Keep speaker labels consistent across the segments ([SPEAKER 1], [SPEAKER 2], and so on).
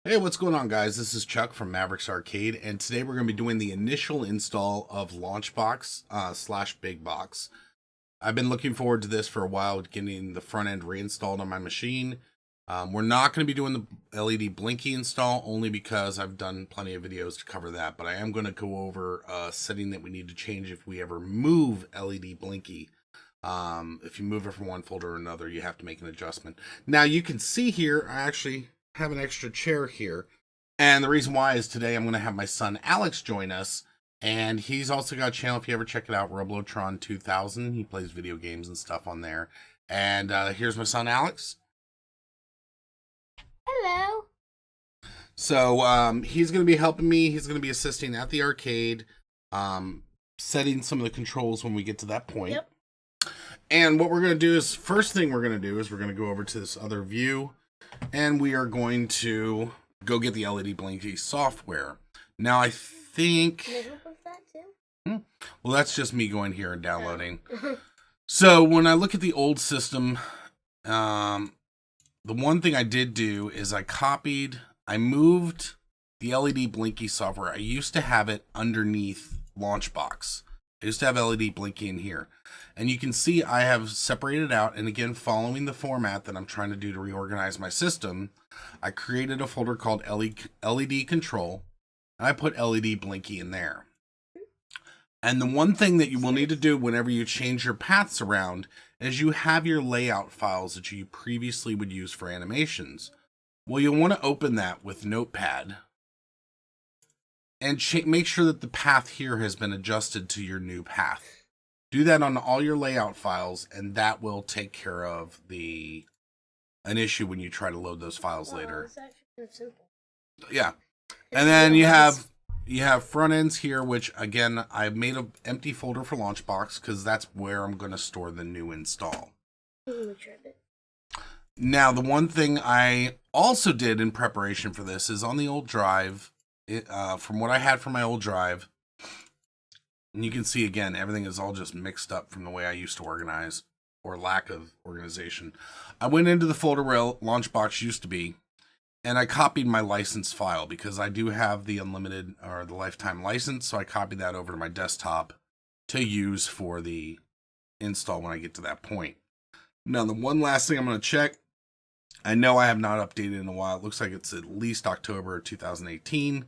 [SPEAKER 1] Hey, what's going on, guys? This is Chuck from Maverick's Arcade, and today we're going to be doing the initial install of Launchbox slash Big Box. I've been looking forward to this for a while, getting the front end reinstalled on my machine. We're not going to be doing the LED Blinky install, only because I've done plenty of videos to cover that, but I am going to go over a setting that we need to change if we ever move LED Blinky. If you move it from one folder to another, you have to make an adjustment. Now, you can see here, I actually have an extra chair here, and the reason why is today I'm going to have my son Alex join us, and he's also got a channel, if you ever check it out, Robotron 2000. He plays video games and stuff on there. And here's my son Alex.
[SPEAKER 2] Hello.
[SPEAKER 1] So he's going to be helping me. He's going to be assisting at the arcade, setting some of the controls when we get to that point.
[SPEAKER 2] Yep.
[SPEAKER 1] And what we're going to do is, first thing we're going to do is we're going to go over to this other view, and we are going to go get the LED Blinky software. Now, I think...
[SPEAKER 2] Can I help with that too?
[SPEAKER 1] Well, that's just me going here and downloading. So, when I look at the old system, the one thing I did do is I moved the LED Blinky software. I used to have it underneath Launchbox. I used to have LED Blinky in here. And you can see I have separated out, and again, following the format that I'm trying to do to reorganize my system, I created a folder called LED Control, and I put LED Blinky in there. And the one thing that you will need to do whenever you change your paths around is you have your layout files that you previously would use for animations. Well, you'll want to open that with Notepad and make sure that the path here has been adjusted to your new path. Do that on all your layout files, and that will take care of an issue when you try to load those files later.
[SPEAKER 2] It's actually kind of simple.
[SPEAKER 1] Yeah. And then you have front ends here, which again, I made an empty folder for Launchbox because that's where I'm going to store the new install. Now, the one thing I also did in preparation for this is on the old drive, from what I had from my old drive, and you can see again, everything is all just mixed up from the way I used to organize, or lack of organization. I went into the folder where Launchbox used to be, and I copied my license file because I do have the unlimited or the lifetime license, so I copied that over to my desktop to use for the install when I get to that point. Now, the one last thing I'm going to check, I know I have not updated in a while. It looks like it's at least October 2018.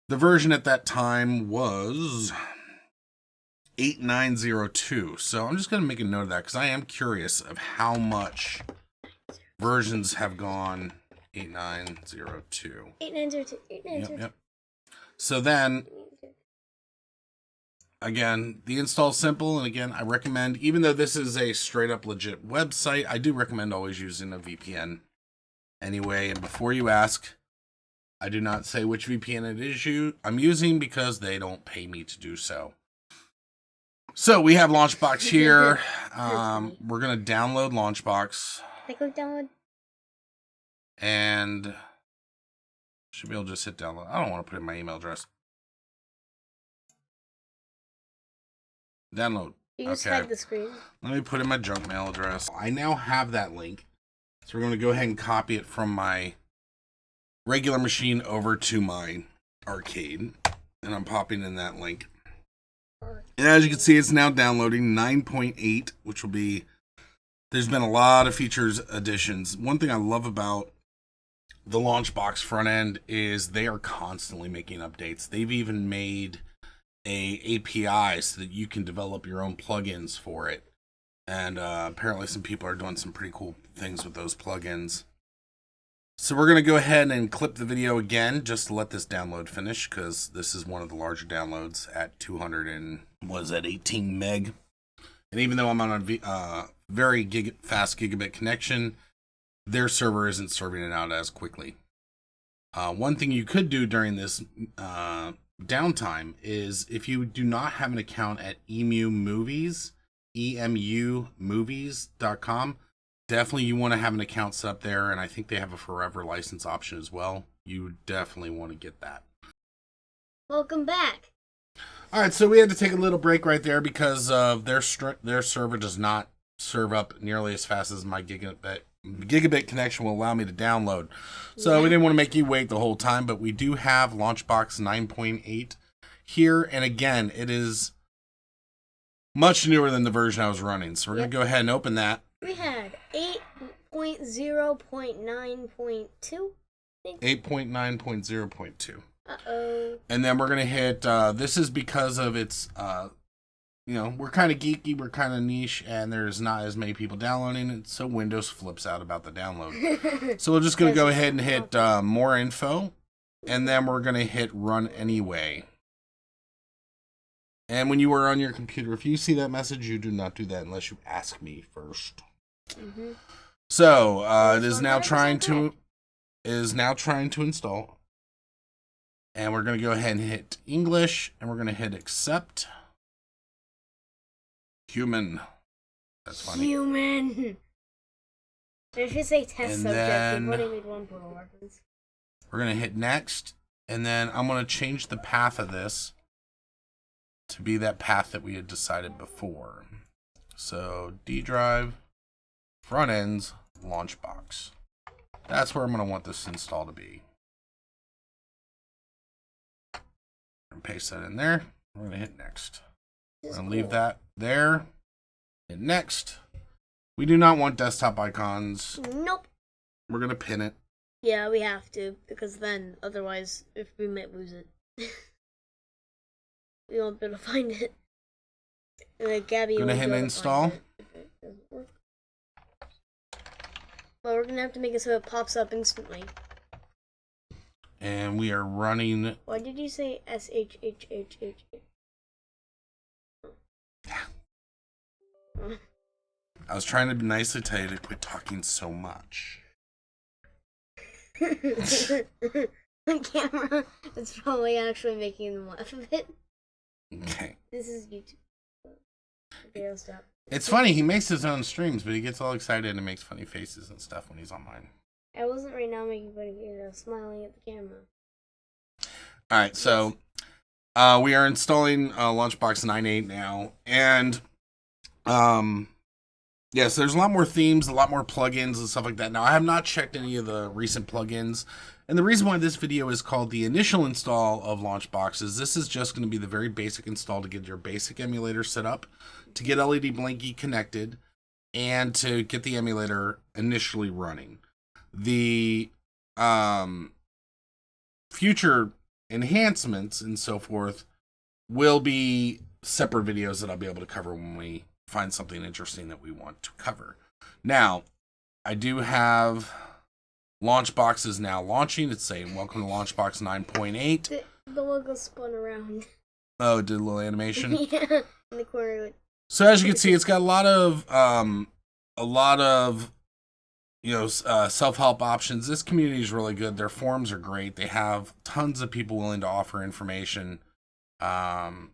[SPEAKER 1] The version at that time was 8902. So I'm just going to make a note of that because I am curious of how much versions have gone. 8902.
[SPEAKER 2] 8902.
[SPEAKER 1] Yep. So then, again, the install is simple. And again, I recommend, even though this is a straight up legit website, I do recommend always using a VPN anyway. And before you ask, I do not say which VPN it is I'm using because they don't pay me to do so. So we have Launchbox here. We're going to download Launchbox.
[SPEAKER 2] I click download.
[SPEAKER 1] And should be able to just hit download. I don't want to put in my email address. Download.
[SPEAKER 2] You just
[SPEAKER 1] okay.
[SPEAKER 2] hide the screen.
[SPEAKER 1] Let me put in my junk mail address. I now have that link. So we're going to go ahead and copy it from my regular machine over to my arcade. And I'm popping in that link. And as you can see, it's now downloading 9.8, which will be... There's been a lot of features additions. One thing I love about the Launchbox front end is they are constantly making updates. They've even made a API so that you can develop your own plugins for it. And apparently some people are doing some pretty cool things with those plugins. So we're going to go ahead and clip the video again just to let this download finish because this is one of the larger downloads at 18 meg. And even though I'm on a very fast gigabit connection, their server isn't serving it out as quickly. One thing you could do during this downtime is if you do not have an account at emumovies.com, definitely you want to have an account set up there, and I think they have a forever license option as well. You definitely want to get that.
[SPEAKER 2] Welcome back.
[SPEAKER 1] All right, so we had to take a little break right there because their server does not serve up nearly as fast as my gigabit gigabit connection will allow me to download. So we didn't want to make you wait the whole time, but we do have Launchbox 9.8 here. And again, it is much newer than the version I was running. So we're going to go ahead and open that.
[SPEAKER 2] We had 8.0.9.2.
[SPEAKER 1] 8.9.0.2.
[SPEAKER 2] Uh-oh.
[SPEAKER 1] And then we're going to hit, this is because of its, we're kind of geeky, we're kind of niche, and there's not as many people downloading it, so Windows flips out about the download. So we're just going to go ahead and hit more info, and then we're going to hit run anyway. And when you are on your computer, if you see that message, you do not do that unless you ask me first.
[SPEAKER 2] Mm-hmm.
[SPEAKER 1] So it is now trying to install. And we're going to go ahead and hit English, and we're going to hit accept. Human. That's funny.
[SPEAKER 2] Human. I should say test
[SPEAKER 1] And
[SPEAKER 2] subject.
[SPEAKER 1] then
[SPEAKER 2] Before they made one portal reference.
[SPEAKER 1] we're going to hit next, and then I'm going to change the path of this to be that path that we had decided before. So D drive, front ends, Launchbox. That's where I'm going to want this install to be. And paste that in there. We're going to hit next. We're going to leave that there. Hit next. We do not want desktop icons.
[SPEAKER 2] Nope.
[SPEAKER 1] We're going to pin it.
[SPEAKER 2] Yeah, we have to, because then, otherwise, if we might lose it. We won't be able to find it. And Gabby
[SPEAKER 1] Gonna
[SPEAKER 2] won't
[SPEAKER 1] hit
[SPEAKER 2] be able to
[SPEAKER 1] install.
[SPEAKER 2] find it if it doesn't work. But we're gonna have to make it so it pops up instantly.
[SPEAKER 1] And we are running.
[SPEAKER 2] Why did you say SHHHH?
[SPEAKER 1] I was trying to nicely tell you to quit talking so much.
[SPEAKER 2] The camera is probably actually making them laugh a bit.
[SPEAKER 1] Okay.
[SPEAKER 2] This is YouTube. Okay, I'll stop.
[SPEAKER 1] It's funny, he makes his own streams, but he gets all excited and makes funny faces and stuff when he's on mine.
[SPEAKER 2] I wasn't right now making funny faces. I was smiling at the camera.
[SPEAKER 1] Alright, so we are installing Launchbox 9.8 now, and yes, there's a lot more themes, a lot more plugins and stuff like that. Now, I have not checked any of the recent plugins, and the reason why this video is called the initial install of Launchbox is this is just going to be the very basic install to get your basic emulator set up, to get LED Blinky connected, and to get the emulator initially running. The future enhancements and so forth will be separate videos that I'll be able to cover when we find something interesting that we want to cover. Now, I do have Launchbox is now launching. It's saying welcome to Launchbox 9.8.
[SPEAKER 2] The logo spun around.
[SPEAKER 1] Oh, it did a little animation.
[SPEAKER 2] Yeah, in the corner.
[SPEAKER 1] So as you can see, it's got a lot of self-help options. This community is really good. Their forums are great. They have tons of people willing to offer information. And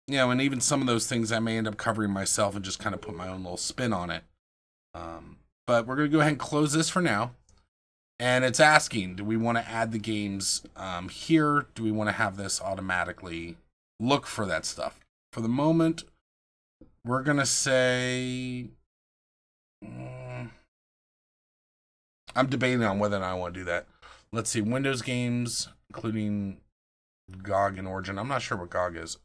[SPEAKER 1] even some of those things I may end up covering myself and just kind of put my own little spin on it. But we're going to go ahead and close this for now. And it's asking, do we want to add the games here? Do we want to have this automatically look for that stuff? For the moment, we're going to say... I'm debating on whether or not I want to do that. Let's see, Windows games, including GOG and Origin. I'm not sure what GOG is.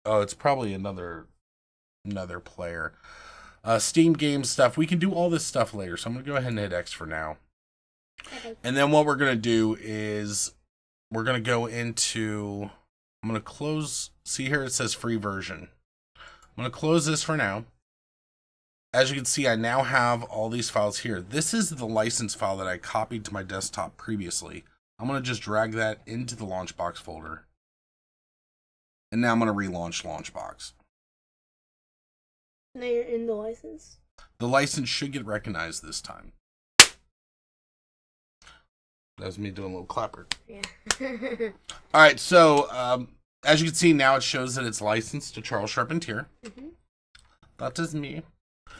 [SPEAKER 1] Oh, it's probably another player. Steam games stuff. We can do all this stuff later, so I'm going to go ahead and hit X for now.
[SPEAKER 2] Okay.
[SPEAKER 1] And then what we're going to do is we're going to go into... I'm going to close... See here it says free version. I'm going to close this for now. As you can see, I now have all these files here. This is the license file that I copied to my desktop previously. I'm going to just drag that into the Launchbox folder. And now I'm going to relaunch Launchbox.
[SPEAKER 2] Now you're in the license?
[SPEAKER 1] The license should get recognized this time. That was me doing a little clapper.
[SPEAKER 2] Yeah.
[SPEAKER 1] Alright, so as you can see now it shows that it's licensed to Charles Charpentier.
[SPEAKER 2] Mm-hmm.
[SPEAKER 1] That is me.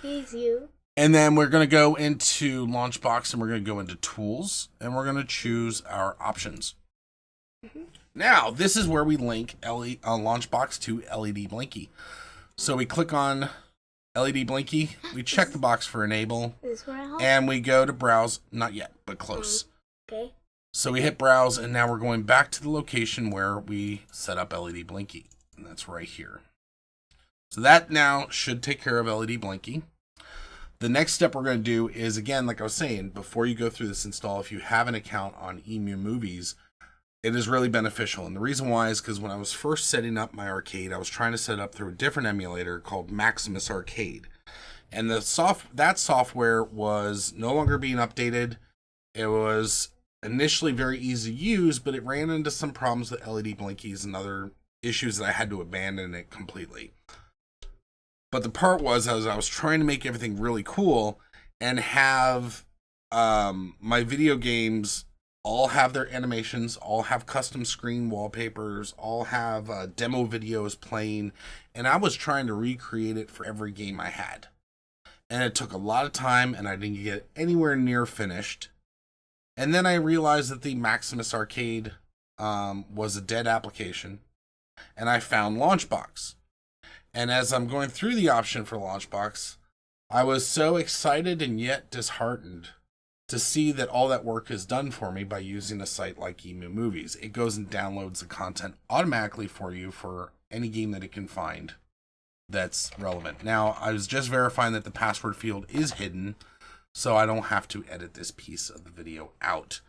[SPEAKER 2] He's you.
[SPEAKER 1] And then we're going to go into Launchbox and we're going to go into Tools and we're going to choose our options.
[SPEAKER 2] Mm-hmm.
[SPEAKER 1] Now, this is where we link Launchbox to LED Blinky. So we click on LED Blinky. We check the box for enable.
[SPEAKER 2] Is this where I help?
[SPEAKER 1] And we go to browse. Not yet, but close.
[SPEAKER 2] Okay.
[SPEAKER 1] So we hit browse, and now we're going back to the location where we set up LED Blinky. And that's right here. So that now should take care of LED Blinky. The next step we're going to do is, again, like I was saying, before you go through this install, if you have an account on Emu Movies, it is really beneficial. And the reason why is because when I was first setting up my arcade, I was trying to set it up through a different emulator called Maximus Arcade. And that software was no longer being updated. It was initially very easy to use, but it ran into some problems with LED Blinkies and other issues that I had to abandon it completely. But the part was, I was trying to make everything really cool and have my video games all have their animations, all have custom screen wallpapers, all have demo videos playing, and I was trying to recreate it for every game I had. And it took a lot of time, and I didn't get anywhere near finished. And then I realized that the Maximus Arcade was a dead application, and I found Launchbox. And as I'm going through the option for Launchbox, I was so excited and yet disheartened to see that all that work is done for me by using a site like Emu Movies. It goes and downloads the content automatically for you for any game that it can find that's relevant. Now, I was just verifying that the password field is hidden, so I don't have to edit this piece of the video out.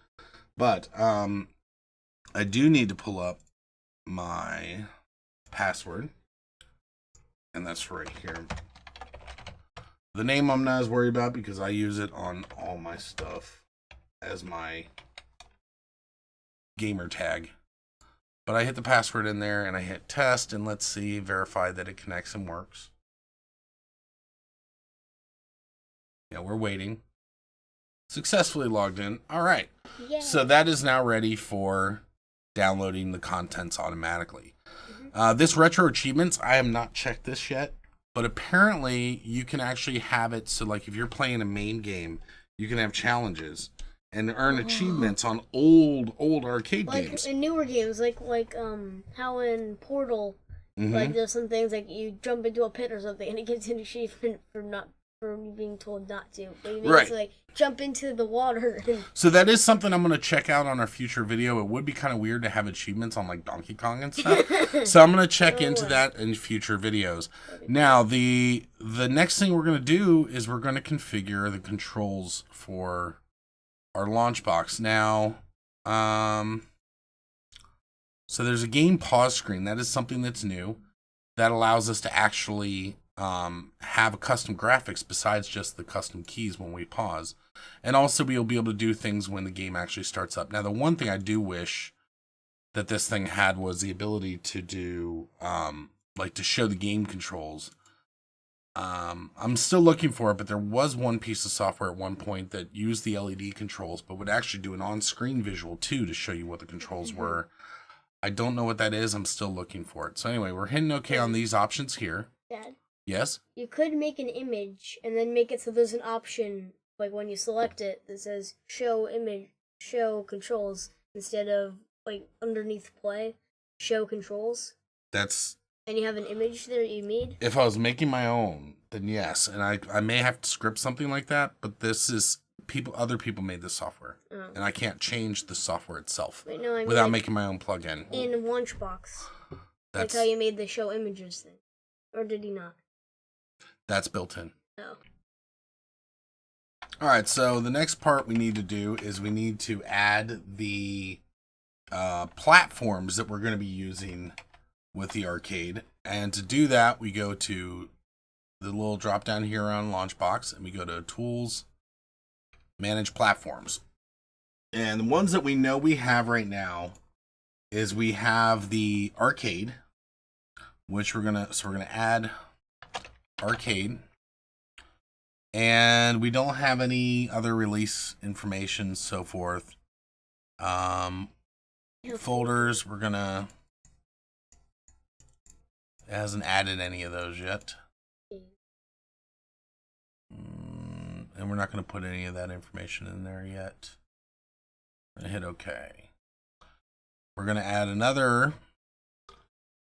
[SPEAKER 1] But I do need to pull up my password. And that's right here. The name I'm not as worried about because I use it on all my stuff as my gamer tag. But I hit the password in there and I hit test, and let's see, verify that it connects and works. Yeah, we're waiting. Successfully logged in. All right.
[SPEAKER 2] Yay.
[SPEAKER 1] So that is now ready for downloading the contents automatically. This retro achievements, I have not checked this yet, but apparently you can actually have it so like if you're playing a main game, you can have challenges and earn achievements on old arcade games.
[SPEAKER 2] Like in newer games, like how in Portal, like there's some things like you jump into a pit or something and it gets an achievement for being told not to. But you mean to like jump into the water.
[SPEAKER 1] So that is something I'm going to check out on our future video. It would be kind of weird to have achievements on like Donkey Kong and stuff. So I'm going to check into that in future videos. Now, the next thing we're going to do is we're going to configure the controls for our Launchbox. Now, so there's a game pause screen. That is something that's new. That allows us to actually have a custom graphics besides just the custom keys when we pause. And also we'll be able to do things when the game actually starts up. Now, the one thing I do wish that this thing had was the ability to do, like to show the game controls. I'm still looking for it, but there was one piece of software at one point that used the LED controls, but would actually do an on-screen visual too to show you what the controls were. I don't know what that is. I'm still looking for it. So anyway, we're hitting OK on these options here.
[SPEAKER 2] Dad?
[SPEAKER 1] Yes?
[SPEAKER 2] You could make an image and then make it so there's an option, like when you select it, that says show image, show controls, instead of like underneath play, show controls.
[SPEAKER 1] That's...
[SPEAKER 2] And you have an image there you made?
[SPEAKER 1] If I was making my own, then yes. And I may have to script something like that, but this is... other people made this software. Oh. And I can't change the software itself without like making my own plugin.
[SPEAKER 2] In Launchbox. That's how you made the show images thing. Or did he not?
[SPEAKER 1] That's built in.
[SPEAKER 2] Oh.
[SPEAKER 1] Alright, so the next part we need to do is we need to add the platforms that we're going to be using with the arcade. And to do that, we go to the little drop down here on Launchbox, and we go to Tools, Manage Platforms. And the ones that we know we have right now is we have the arcade, which we're gonna add arcade, and we don't have any other release information, so forth. Folders, it hasn't added any of those yet. And we're not going to put any of that information in there yet. I'm going to hit OK. We're going to add another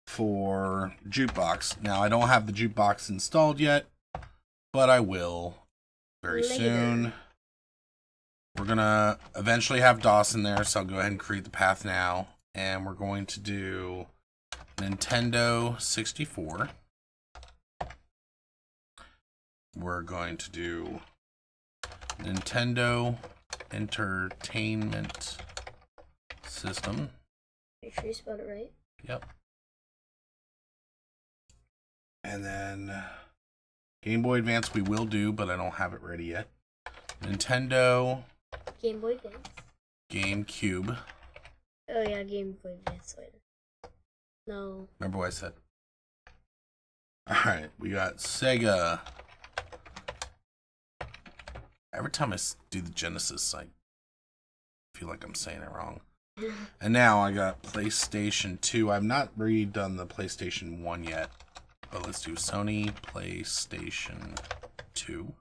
[SPEAKER 1] for jukebox. Now, I don't have the jukebox installed yet, but I will very soon. We're going to eventually have DOS in there, so I'll go ahead and create the path now. And we're going to do Nintendo 64. We're going to do Nintendo Entertainment System.
[SPEAKER 2] Make sure you spelled it right.
[SPEAKER 1] Yep. And then Game Boy Advance we will do, but I don't have it ready yet. Nintendo
[SPEAKER 2] Game Boy Advance.
[SPEAKER 1] GameCube.
[SPEAKER 2] Oh yeah, Game Boy Advance later. No.
[SPEAKER 1] Remember what I said? Alright, we got Sega. Every time I do the Genesis, I feel like I'm saying it wrong. And now I got PlayStation 2. I've not redone the PlayStation 1 yet. But let's do Sony PlayStation 2.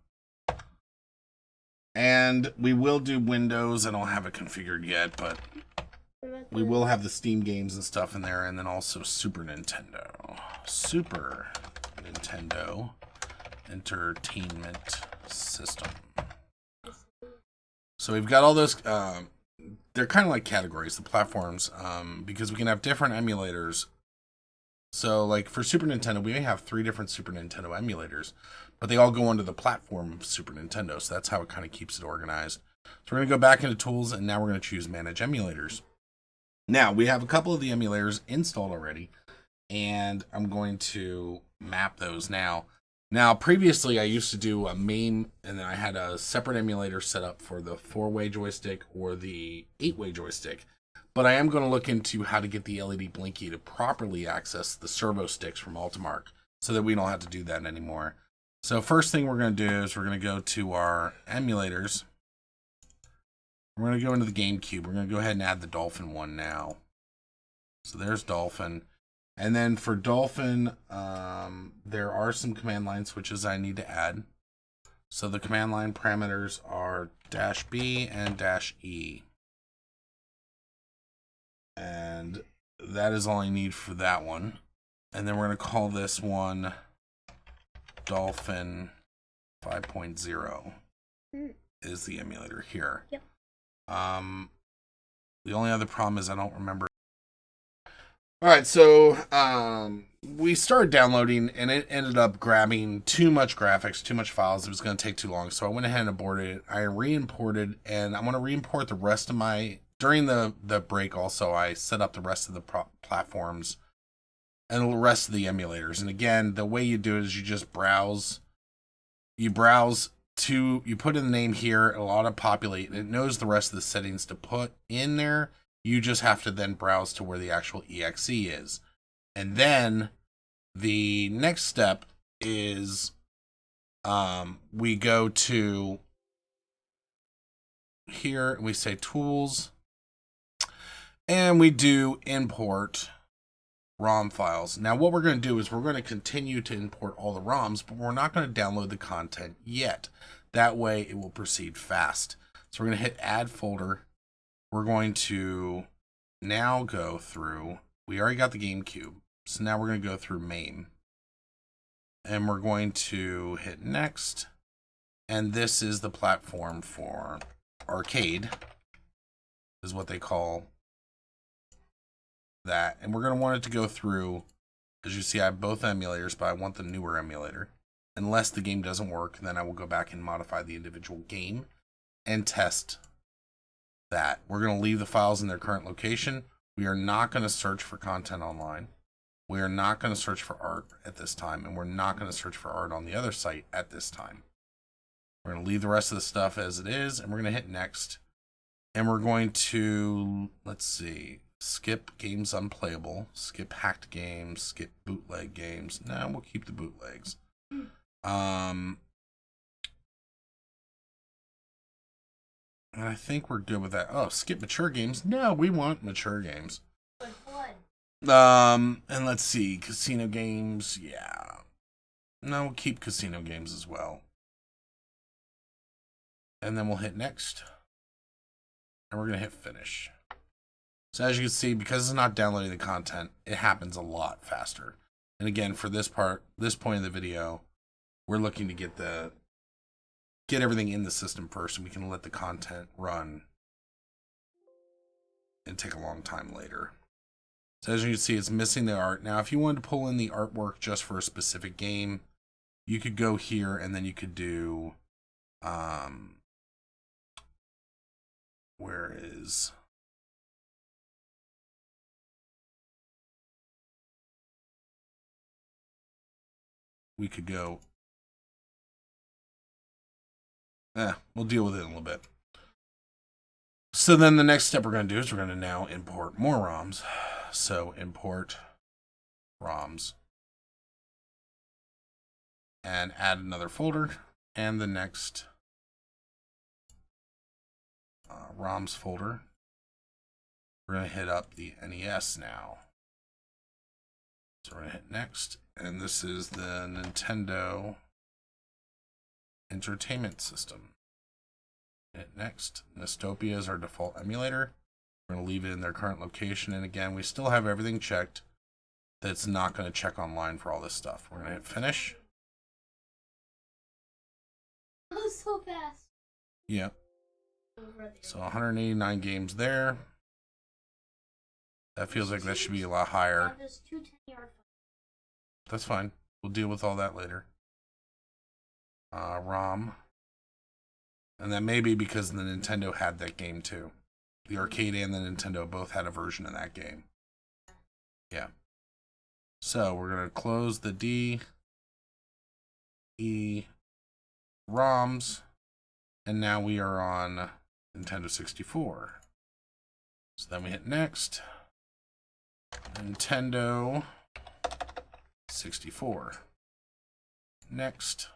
[SPEAKER 1] And we will do Windows. I don't have it configured yet, but we will have the Steam games and stuff in there. And then also Super Nintendo. Super Nintendo Entertainment System. So we've got all those. They're kind of like categories, the platforms, because we can have different emulators. So, like for Super Nintendo, we may have 3 different Super Nintendo emulators, but they all go under the platform of Super Nintendo. So that's how it kind of keeps it organized. So we're going to go back into Tools, and now we're going to choose Manage Emulators. Now, we have a couple of the emulators installed already, and I'm going to map those now. Now, previously, I used to do a MAME, and then I had a separate emulator set up for the 4-way joystick or the 8-way joystick. But I am going to look into how to get the LED Blinky to properly access the servo sticks from Ultimark so that we don't have to do that anymore. So first thing we're going to do is we're going to go to our emulators. We're going to go into the GameCube. We're going to go ahead and add the Dolphin one now. So there's Dolphin. And then for Dolphin, there are some command line switches I need to add. So the command line parameters are -B and -E. And that is all I need for that one. And then we're going to call this one Dolphin 5.0 is the emulator here.
[SPEAKER 2] Yep.
[SPEAKER 1] The only other problem is I don't remember. All right, so we started downloading, and it ended up grabbing too much graphics, too much files. It was going to take too long, so I went ahead and aborted it. I re-imported, and I'm going to re-import the rest of my... During the break, also, I set up the rest of the platforms and the rest of the emulators. And again, the way you do it is you just browse. You browse to... You put in the name here, it'll auto-populate, and it knows the rest of the settings to put in there. You just have to then browse to where the actual exe is. And then the next step is we go to here and we say Tools, and we do import ROM files. Now what we're going to do is we're going to continue to import all the ROMs, but we're not going to download the content yet. That way it will proceed fast. So we're going to hit Add Folder. We're going to now go through, we already got the GameCube, so now we're going to go through MAME. And we're going to hit Next. And this is the platform for arcade, is what they call that. And we're going to want it to go through, as you see, I have both emulators, but I want the newer emulator. Unless the game doesn't work, then I will go back and modify the individual game and test that. We're going to leave the files in their current location. We are not going to search for content online. We are not going to search for art at this time, and we're not going to search for art on the other site at this time. We're going to leave the rest of the stuff as it is, and we're going to hit Next. And we're going to, let's see, skip games unplayable, skip hacked games, skip bootleg games. No, we'll keep the bootlegs. And I think we're good with that. Oh, skip mature games. No, we want mature games.
[SPEAKER 2] Which one?
[SPEAKER 1] And let's see, casino games. Yeah. No, we'll keep casino games as well. And then we'll hit Next. And we're going to hit Finish. So as you can see, because it's not downloading the content, it happens a lot faster. And again, for this point of the video, we're looking to get everything in the system first, and we can let the content run and take a long time later. So as you can see, it's missing the art. Now, if you wanted to pull in the artwork just for a specific game, you could go here and then you could do, where is, we could go, we'll deal with it in a little bit. So then the next step we're going to do is we're going to now import more ROMs. So import ROMs and add another folder, and the next ROMs folder, we're going to hit up the NES now. So we're going to hit next, and this is the Nintendo Entertainment System. Hit next. Nestopia is our default emulator. We're going to leave it in their current location, and again, we still have everything checked. That's not going to check online for all this stuff. We're going to hit finish.
[SPEAKER 2] Oh, so fast.
[SPEAKER 1] Yep. So 189 games there. That feels like that should be a lot higher. That's fine. We'll deal with all that later. ROM. And that may be because the Nintendo had that game too. The arcade and the Nintendo both had a version of that game. Yeah. So we're going to close the D, E, ROMs, and now we are on Nintendo 64. So then we hit next. Nintendo 64. Next.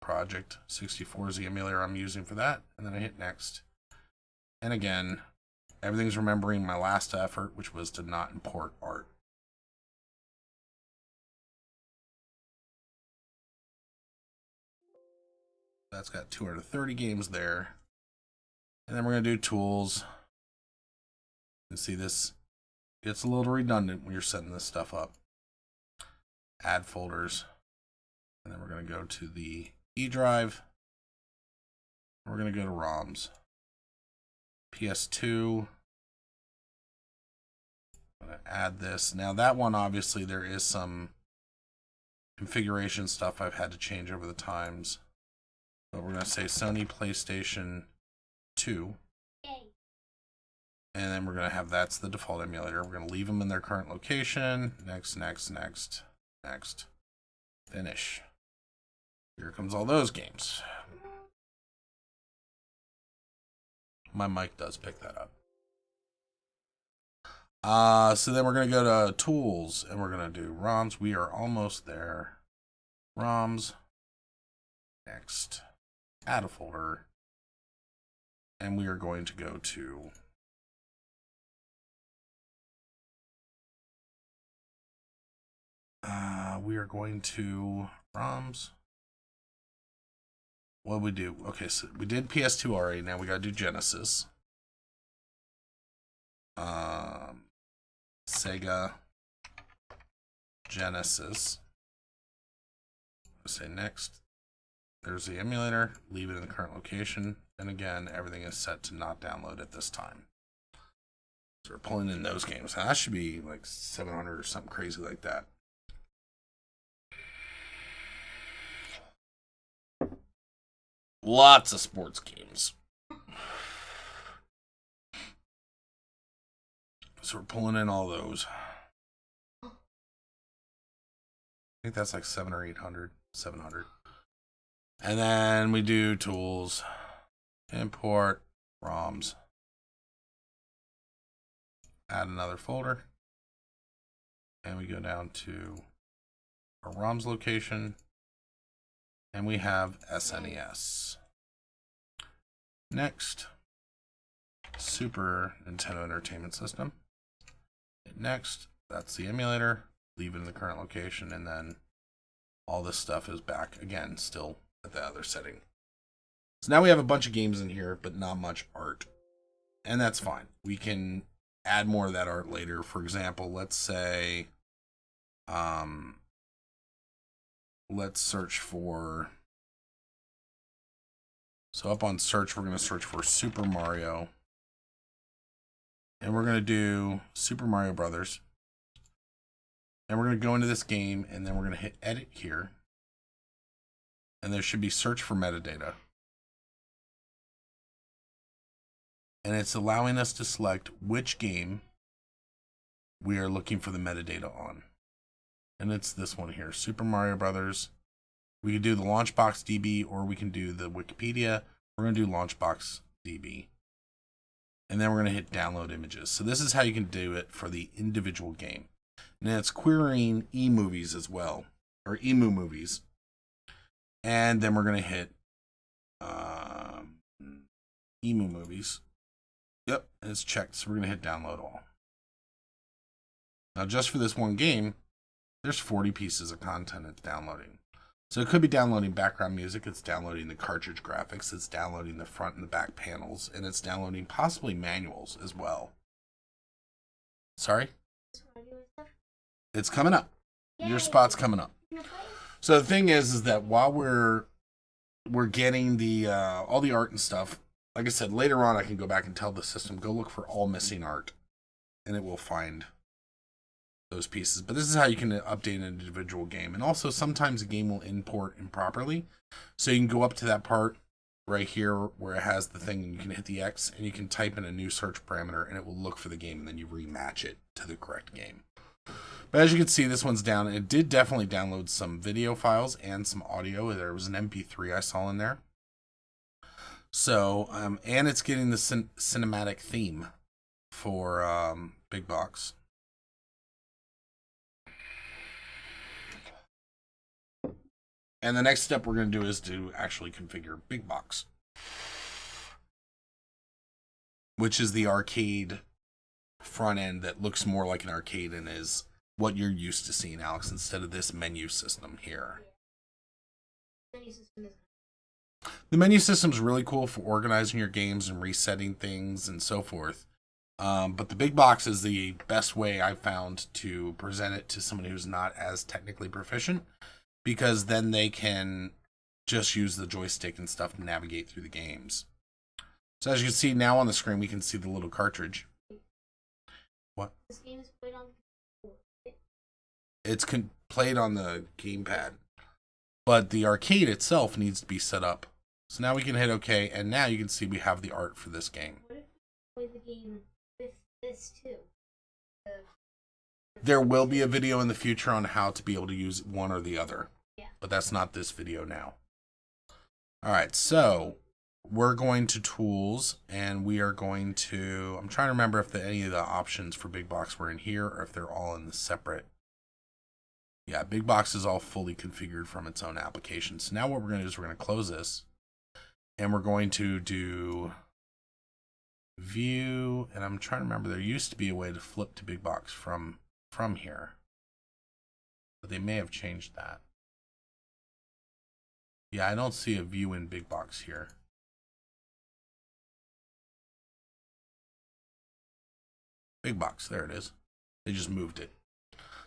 [SPEAKER 1] Project 64 is the emulator I'm using for that. And then I hit next. And again, everything's remembering my last effort, which was to not import art. That's got 230 games there. And then we're going to do tools. You can see this gets a little redundant when you're setting this stuff up. Add folders. And then we're going to go to the E drive. We're going to go to ROMs. PS2. I'm going to add this. Now that one, obviously, there is some configuration stuff I've had to change over the times. But we're going to say Sony PlayStation 2. And then we're going to have that's the default emulator. We're going to leave them in their current location. Next, next, next, next. Finish. Here comes all those games. My mic does pick that up. So then we're going to go to tools and we're going to do ROMs. We are almost there. ROMs. Next. Add a folder. And we are going to go to ROMs. What we do? Okay, so we did PS2 already. Now we got to do Genesis. Sega Genesis. Say next. There's the emulator. Leave it in the current location. And again, everything is set to not download at this time. So we're pulling in those games. Now that should be like 700 or something crazy like that. Lots of sports games. So we're pulling in all those. I think that's like 700 or 800, 700. And then we do tools, import, ROMs. Add another folder. And we go down to our ROMs location. And we have SNES. Next, Super Nintendo Entertainment System. Next, that's the emulator. Leave it in the current location, and then all this stuff is back again, still at the other setting. So now we have a bunch of games in here, but not much art. And that's fine. We can add more of that art later. For example, let's say let's search for... So up on search, we're going to search for Super Mario. And we're going to do Super Mario Brothers. And we're going to go into this game, and then we're going to hit edit here. And there should be search for metadata. And it's allowing us to select which game we are looking for the metadata on. And it's this one here, Super Mario Brothers. We can do the Launchbox DB, or we can do the Wikipedia. We're going to do Launchbox DB. And then we're going to hit download images. So this is how you can do it for the individual game. And then it's querying eMovies as well, or emu movies. And then we're going to hit emu movies. Yep, and it's checked. So we're going to hit download all. Now just for this one game, there's 40 pieces of content it's downloading. So it could be downloading background music, it's downloading the cartridge graphics, it's downloading the front and the back panels, and it's downloading possibly manuals as well. Sorry? It's coming up. Your spot's coming up. So the thing is that while we're getting the all the art and stuff, like I said, later on I can go back and tell the system, go look for all missing art, and it will find those pieces. But this is how you can update an individual game. And also sometimes a game will import improperly, so you can go up to that part right here where it has the thing, and you can hit the X and you can type in a new search parameter and it will look for the game, and then you rematch it to the correct game. But as you can see, this one's down. It did definitely download some video files and some audio. There was an MP3 I saw in there. So and it's getting the cinematic theme for Big Box. And the next step we're going to do is to actually configure Big Box, which is the arcade front end that looks more like an arcade and is what you're used to seeing, Alex, instead of this menu system here. The menu system is really cool for organizing your games and resetting things and so forth. But the Big Box is the best way I've found to present it to someone who's not as technically proficient, because then they can just use the joystick and stuff to navigate through the games. So as you can see now on the screen, we can see the little cartridge. What? This game is played on. It's played on the gamepad, but the arcade itself needs to be set up. So now we can hit OK, and now you can see we have the art for this game. What if we play the game with this too? There will be a video in the future on how to be able to use one or the other. Yeah. But that's not this video now. Alright, so we're going to Tools, and we are going to... I'm trying to remember if any of the options for Big Box were in here, or if they're all in the separate... Yeah, Big Box is all fully configured from its own application. So now what we're going to do is we're going to close this, and we're going to do View, and I'm trying to remember, there used to be a way to flip to Big Box from here, but they may have changed that. Yeah, I don't see a view in Big Box here. Big Box, there it is. They just moved it.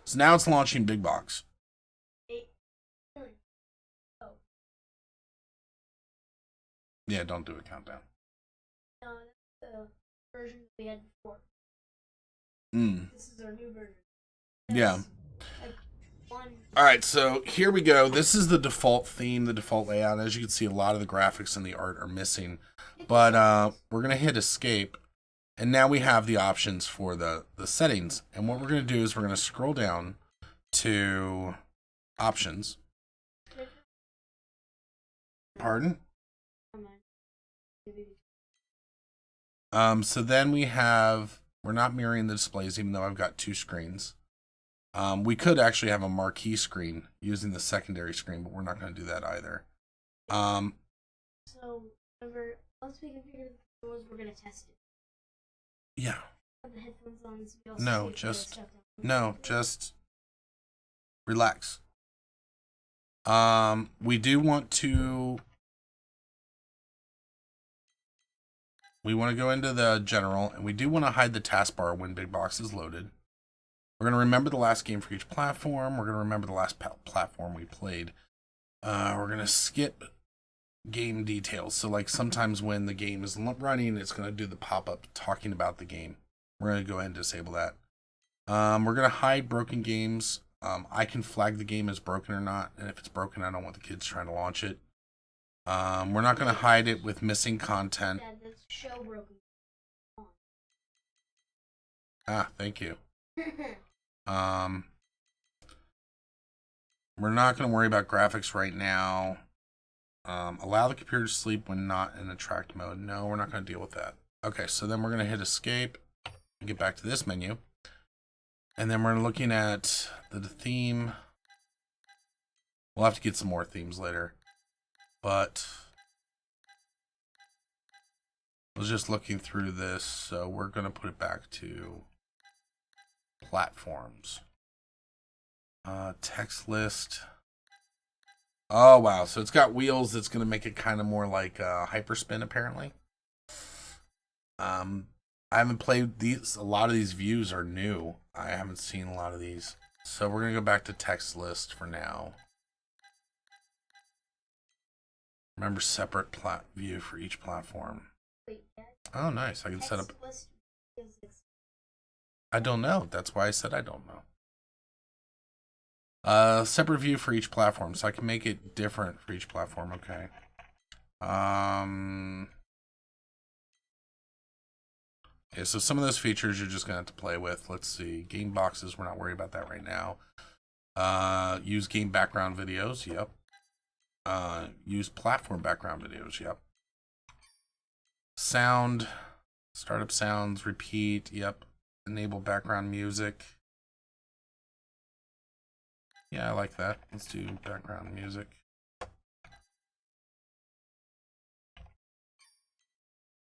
[SPEAKER 1] So now it's launching Big Box. Yeah, don't do a countdown. No, that's the version we had before. This is our new version. Yeah. Alright, so here we go. This is the default theme, the default layout. As you can see, a lot of the graphics and the art are missing. But we're going to hit escape. And now we have the options for the settings. And what we're going to do is we're going to scroll down to options. Pardon? So then we have, we're not mirroring the displays, even though I've got two screens. We could actually have a marquee screen using the secondary screen, but we're not going to do that either.
[SPEAKER 2] So, whenever, once we configure the controls, we're going to test it.
[SPEAKER 1] Yeah.
[SPEAKER 2] The headphones on, so
[SPEAKER 1] just relax. We do want to... We want to go into the general, and we do want to hide the taskbar when Big Box is loaded. We're going to remember the last game for each platform. We're going to remember the last platform we played. We're going to skip game details. So like sometimes when the game is running, it's going to do the pop-up talking about the game. We're going to go ahead and disable that. We're going to hide broken games. I can flag the game as broken or not, and if it's broken, I don't want the kids trying to launch it. We're not going to hide it with missing content.
[SPEAKER 2] Show broken.
[SPEAKER 1] Ah, thank you. We're not going to worry about graphics right now. Allow the computer to sleep when not in attract mode. No, we're not going to deal with that. Okay, so then we're going to hit escape and get back to this menu. And then we're looking at the theme. We'll have to get some more themes later. But I was just looking through this, so we're going to put it back to platforms. Text list. Oh, wow. So it's got wheels that's going to make it kind of more like Hyperspin, apparently. I haven't played these. A lot of these views are new. I haven't seen a lot of these. So we're going to go back to text list for now. Remember, separate view for each platform. Oh, nice. I can set up. I don't know. That's why I said I don't know. Separate view for each platform, so I can make it different for each platform. Okay. Okay, so some of those features you're just gonna have to play with. Let's see. Game boxes, we're not worried about that right now. Use game background videos, yep. Use platform background videos, yep. Sound, startup sounds, repeat, yep. Enable background music. Yeah, I like that. Let's do background music.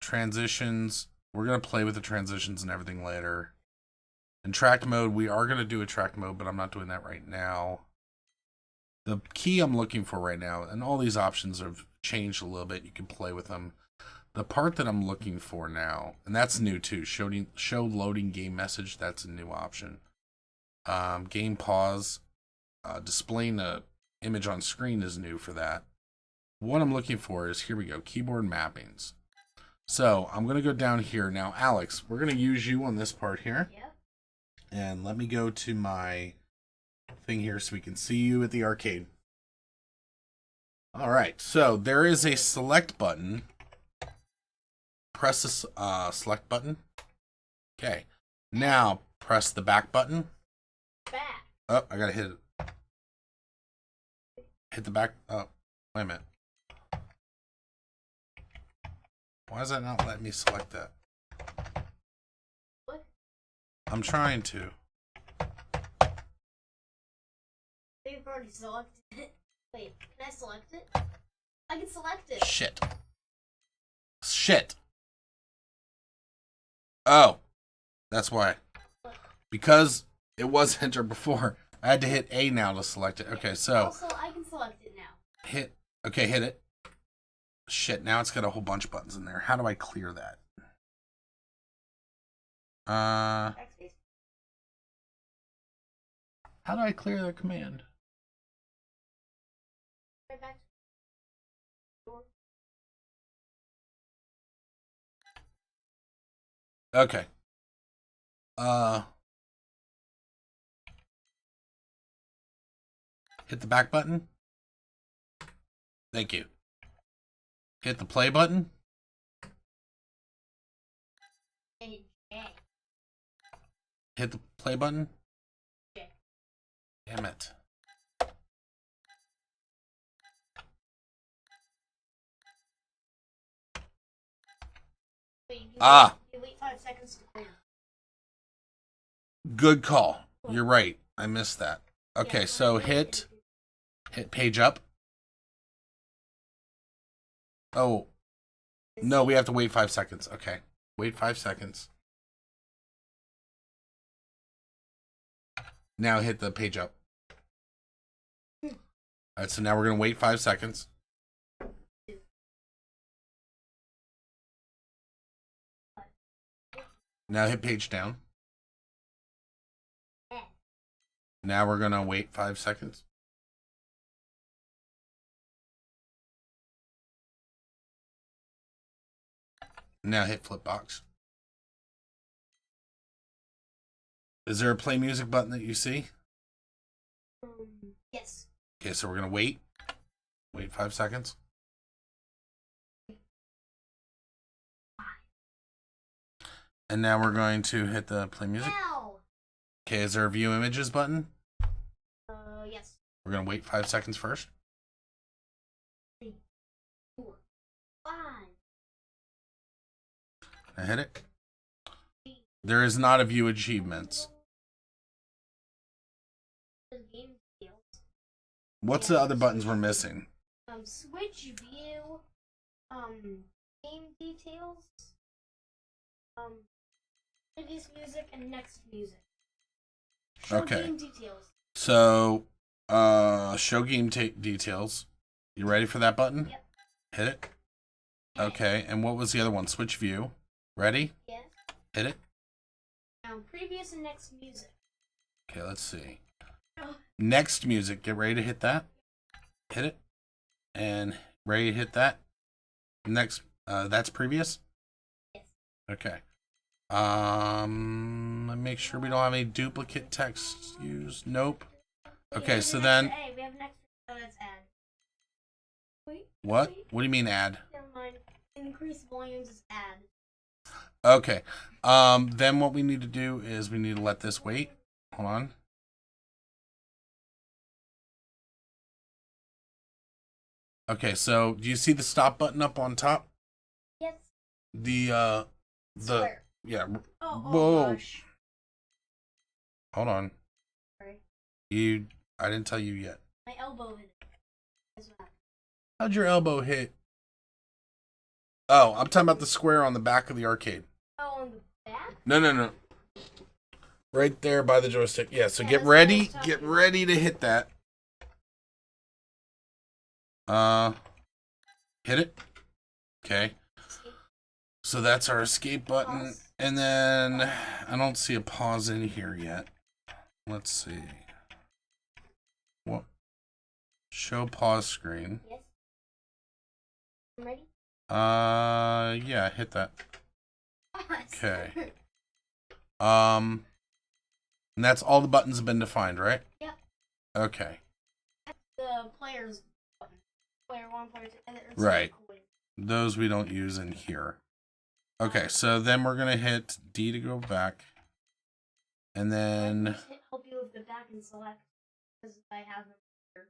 [SPEAKER 1] Transitions. We're going to play with the transitions and everything later. In track mode, we are going to do a track mode, but I'm not doing that right now. The key I'm looking for right now, and all these options have changed a little bit. You can play with them. The part that I'm looking for now, and that's new too, show loading game message, that's a new option. Game pause. Displaying the image on screen is new for that. What I'm looking for is, here we go, keyboard mappings. So I'm going to go down here. Now, Alex, we're going to use you on this part here.
[SPEAKER 2] Yep.
[SPEAKER 1] And let me go to my thing here so we can see you at the arcade. All right, so there is a select button. Press the select button. Okay. Now, press the back button.
[SPEAKER 2] Back.
[SPEAKER 1] Oh, I got to hit it. Hit the back. Oh, wait a minute. Why is that not letting me select that?
[SPEAKER 2] What?
[SPEAKER 1] I'm trying to.
[SPEAKER 2] They've already selected it. Wait, can I select it? I can select it.
[SPEAKER 1] Shit. Shit. Oh, that's why.
[SPEAKER 2] What?
[SPEAKER 1] Because it was entered before. I had to hit A now to select it. Okay, so.
[SPEAKER 2] Also, I can select it now.
[SPEAKER 1] Hit. Okay, hit it. Shit, now it's got a whole bunch of buttons in there. How do I clear that? How do I clear the command?
[SPEAKER 2] Right back.
[SPEAKER 1] Okay. Hit the back button. Thank you. Hit the play button.
[SPEAKER 2] J.
[SPEAKER 1] Hit the play button.
[SPEAKER 2] J.
[SPEAKER 1] Damn it.
[SPEAKER 2] Wait, you wait 5 seconds to clear.
[SPEAKER 1] Good call. You're right. I missed that. Okay,
[SPEAKER 2] Yeah,
[SPEAKER 1] so hit page up. Oh, no, we have to wait 5 seconds. Okay, wait 5 seconds. Now hit the page up. All right, so now we're going to wait 5 seconds. Now hit page down. Now we're going to wait 5 seconds. Now hit Flipbox. Is there a play music button that you see?
[SPEAKER 2] Yes.
[SPEAKER 1] Okay, so we're going to wait. Wait 5 seconds. And now we're going to hit the play music.
[SPEAKER 2] Ow!
[SPEAKER 1] Okay, is there a view images button?
[SPEAKER 2] Yes.
[SPEAKER 1] We're going to wait 5 seconds first.
[SPEAKER 2] 3, 4, 5.
[SPEAKER 1] I hit it. There is not a view achievements.
[SPEAKER 2] Game details.
[SPEAKER 1] What's the other buttons we're missing?
[SPEAKER 2] Switch view. Game details. Previous music and next music. Show
[SPEAKER 1] Okay.
[SPEAKER 2] game details.
[SPEAKER 1] So, show game details. You ready for that button?
[SPEAKER 2] Yep.
[SPEAKER 1] Hit it. Okay, and what was the other one? Switch view. Ready?
[SPEAKER 2] Yes.
[SPEAKER 1] Hit it.
[SPEAKER 2] Previous and next music.
[SPEAKER 1] Okay, let's see. Next music. Get ready to hit that. Hit it. And ready to hit that. Next, that's previous?
[SPEAKER 2] Yes.
[SPEAKER 1] Okay. Let me make sure we don't have any duplicate text used. Nope. Okay, so then...
[SPEAKER 2] Hey, we have an extra... Oh, that's add. Wait.
[SPEAKER 1] What?
[SPEAKER 2] Wait.
[SPEAKER 1] What do you mean add?
[SPEAKER 2] Never mind. Increase volumes is add.
[SPEAKER 1] Okay. Then what we need to do is we need to let this wait. Hold on. Okay, so do you see the stop button up on top?
[SPEAKER 2] Yes.
[SPEAKER 1] Square. Yeah.
[SPEAKER 2] Oh
[SPEAKER 1] Whoa.
[SPEAKER 2] gosh.
[SPEAKER 1] Hold on.
[SPEAKER 2] Sorry.
[SPEAKER 1] I didn't tell you yet.
[SPEAKER 2] My elbow hit it as well.
[SPEAKER 1] How'd your elbow hit? Oh, I'm talking about the square on the back of the arcade.
[SPEAKER 2] Oh, on the back?
[SPEAKER 1] No. Right there by the joystick. Yeah, so
[SPEAKER 2] Yeah,
[SPEAKER 1] get
[SPEAKER 2] that's what I
[SPEAKER 1] ready.
[SPEAKER 2] was talking
[SPEAKER 1] Get
[SPEAKER 2] about.
[SPEAKER 1] ready to hit that. Hit it. Okay. So that's our escape button.
[SPEAKER 2] Pause.
[SPEAKER 1] And then I don't see a pause in here yet. Let's see. What? Show pause screen.
[SPEAKER 2] Yes. I'm ready?
[SPEAKER 1] Yeah, hit that.
[SPEAKER 2] Pause.
[SPEAKER 1] Okay. And that's all the buttons have been defined, right?
[SPEAKER 2] Yep.
[SPEAKER 1] Okay.
[SPEAKER 2] The players button. Player 1, player 2. And it's
[SPEAKER 1] Right.
[SPEAKER 2] cool.
[SPEAKER 1] Those we don't use in here. Okay, so then we're going to hit D to go back. And then...
[SPEAKER 2] help you with the back and select. Because I have them here.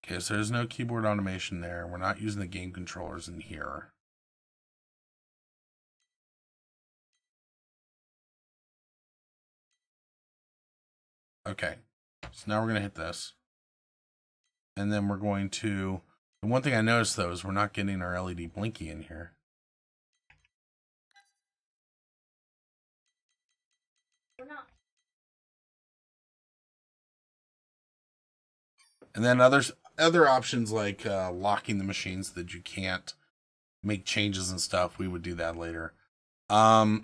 [SPEAKER 1] Okay, so there's no keyboard automation there. We're not using the game controllers in here. Okay, so now we're going to hit this. And then we're going to... The one thing I noticed, though, is we're not getting our LED Blinky in here.
[SPEAKER 2] We're not.
[SPEAKER 1] And then other options like locking the machine so that you can't make changes and stuff. We would do that later.
[SPEAKER 2] Hello.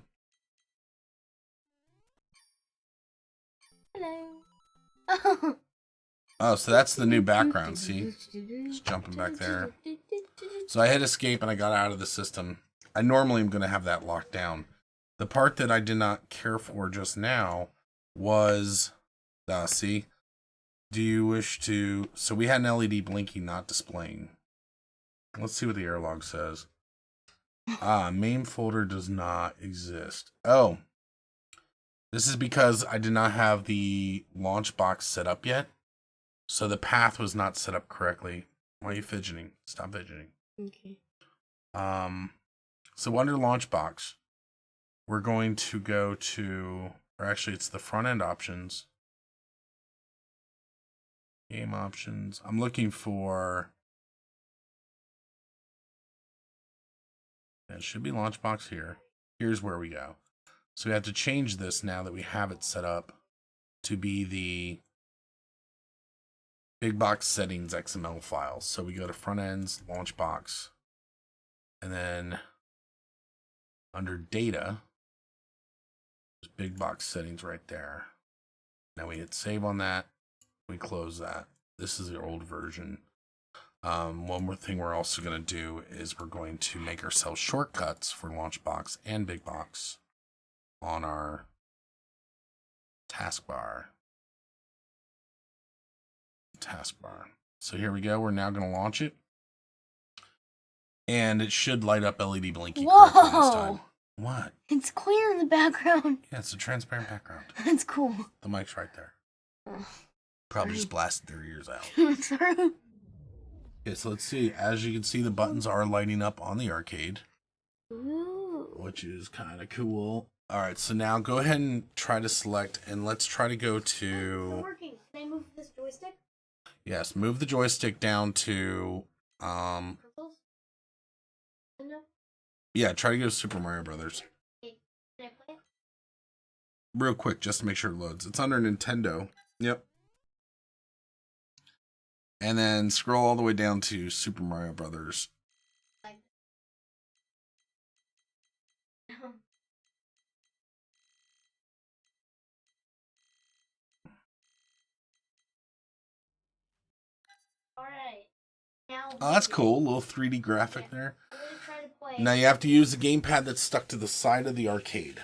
[SPEAKER 1] Oh, so that's the new background. See? Just jumping back there. So I hit escape and I got out of the system. I normally am going to have that locked down. The part that I did not care for just now was, see, do you wish to, so we had an LED Blinky not displaying. Let's see what the error log says. Main folder does not exist. Oh, this is because I did not have the Launchbox set up yet. So the path was not set up correctly. Why are you fidgeting? Stop fidgeting.
[SPEAKER 2] Okay.
[SPEAKER 1] So under Launchbox, we're going to go to, or actually it's the front end options. Game options. I'm looking for, it should be Launchbox here. Here's where we go. So we have to change this now that we have it set up to be the big box settings XML files. So we go to front ends, Launchbox, and then under data, there's big box settings right there. Now we hit save on that. We close that. this is the old version. One more thing we're also going to do is we're going to make ourselves shortcuts for Launchbox and Big Box on our taskbar. So here we go. We're now going to launch it. And it should light up LED Blinky correctly this time. What?
[SPEAKER 2] It's clear in the background.
[SPEAKER 1] Yeah, it's a transparent background.
[SPEAKER 2] That's cool.
[SPEAKER 1] The mic's right there. Probably just blasted their ears out.
[SPEAKER 2] Sorry.
[SPEAKER 1] Okay, so let's see. As you can see, the buttons are lighting up on the arcade.
[SPEAKER 2] Ooh.
[SPEAKER 1] Which is kind of cool. All right, so now go ahead and try to select, and let's try to go to...
[SPEAKER 2] It's working. Can I move this joystick?
[SPEAKER 1] Yes, move the joystick down to... Yeah, try to go to Super Mario Brothers.
[SPEAKER 2] Can I play it?
[SPEAKER 1] Real quick, just to make sure it loads. It's under Nintendo. Yep. And then scroll all the way down to Super Mario Brothers.
[SPEAKER 2] Alright.
[SPEAKER 1] Oh, that's cool. A little 3D graphic there.
[SPEAKER 2] I'm gonna try to play.
[SPEAKER 1] Now you have to use the gamepad that's stuck to the side of the arcade.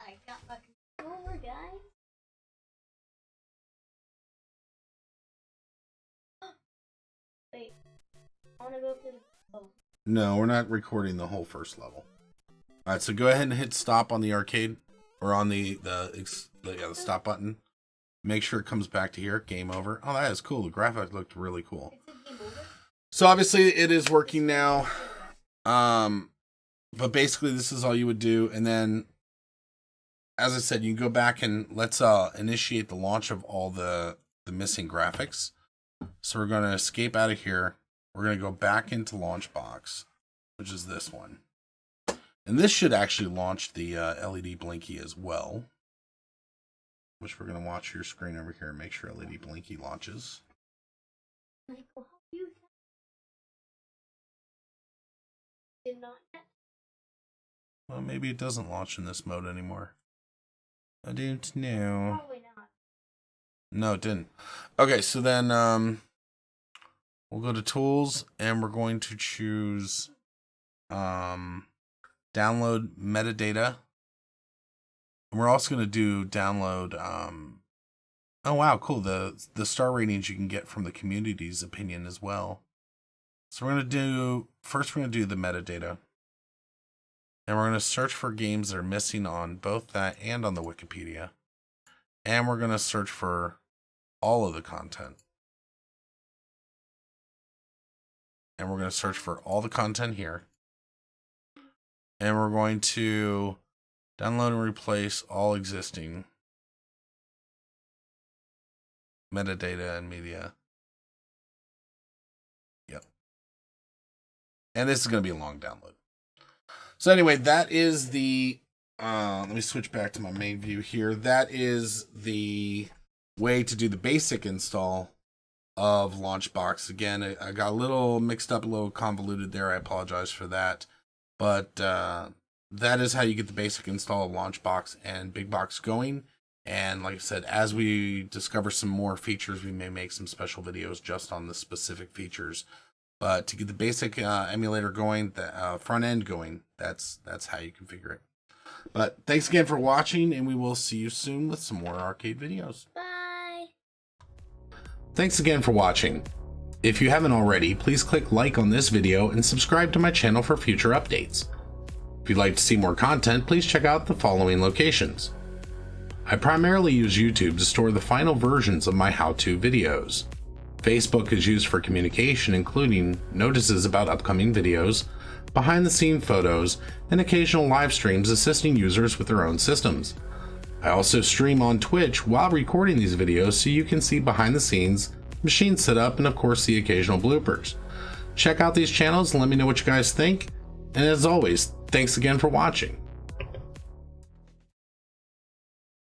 [SPEAKER 2] I got my controller, guys. Wait. I wanna go for the... Oh.
[SPEAKER 1] No, we're not recording the whole first level. Alright, so go ahead and hit stop on the arcade. Or on the stop button. Make sure it comes back to here. Game over. Oh, that is cool. The graphic looked really cool. So obviously it is working now. But basically this is all you would do. And then, as I said, you can go back and let's initiate the launch of all the missing graphics. So we're going to escape out of here. We're going to go back into Launchbox, which is this one. And this should actually launch the LED Blinky as well. Which we're going to watch your screen over here and make sure LED Blinky launches.
[SPEAKER 2] Did not yet.
[SPEAKER 1] Well, maybe it doesn't launch in this mode anymore. I don't know.
[SPEAKER 2] Probably not.
[SPEAKER 1] No, it didn't. Okay, so then we'll go to Tools and we're going to choose Download Metadata. And we're also going to do download oh wow, cool. The star ratings you can get from the community's opinion as well. So we're going to do, first we're going to do the metadata. And we're going to search for games that are missing on both that and on the Wikipedia. And we're going to search for all of the content. And we're going to search for all the content here. And we're going to download and replace all existing metadata and media. Yep. And this is going to be a long download. So anyway, that is the, let me switch back to my main view here. That is the way to do the basic install of Launchbox. Again, I got a little mixed up, a little convoluted there. I apologize for that. But that is how you get the basic install of Launchbox and Big Box going. And like I said, as we discover some more features, we may make some special videos just on the specific features. But to get the basic emulator going, the front end going, that's how you configure it. But thanks again for watching, and we will see you soon with some more arcade videos.
[SPEAKER 2] Bye.
[SPEAKER 1] Thanks again for watching. If you haven't already, please click like on this video and subscribe to my channel for future updates. If you'd like to see more content, please check out the following locations. I primarily use YouTube to store the final versions of my how-to videos. Facebook is used for communication, including notices about upcoming videos, behind-the-scenes photos, and occasional live streams assisting users with their own systems. I also stream on Twitch while recording these videos so you can see behind the scenes, machine setup, and of course the occasional bloopers. Check out these channels and let me know what you guys think. And as always, thanks again for watching.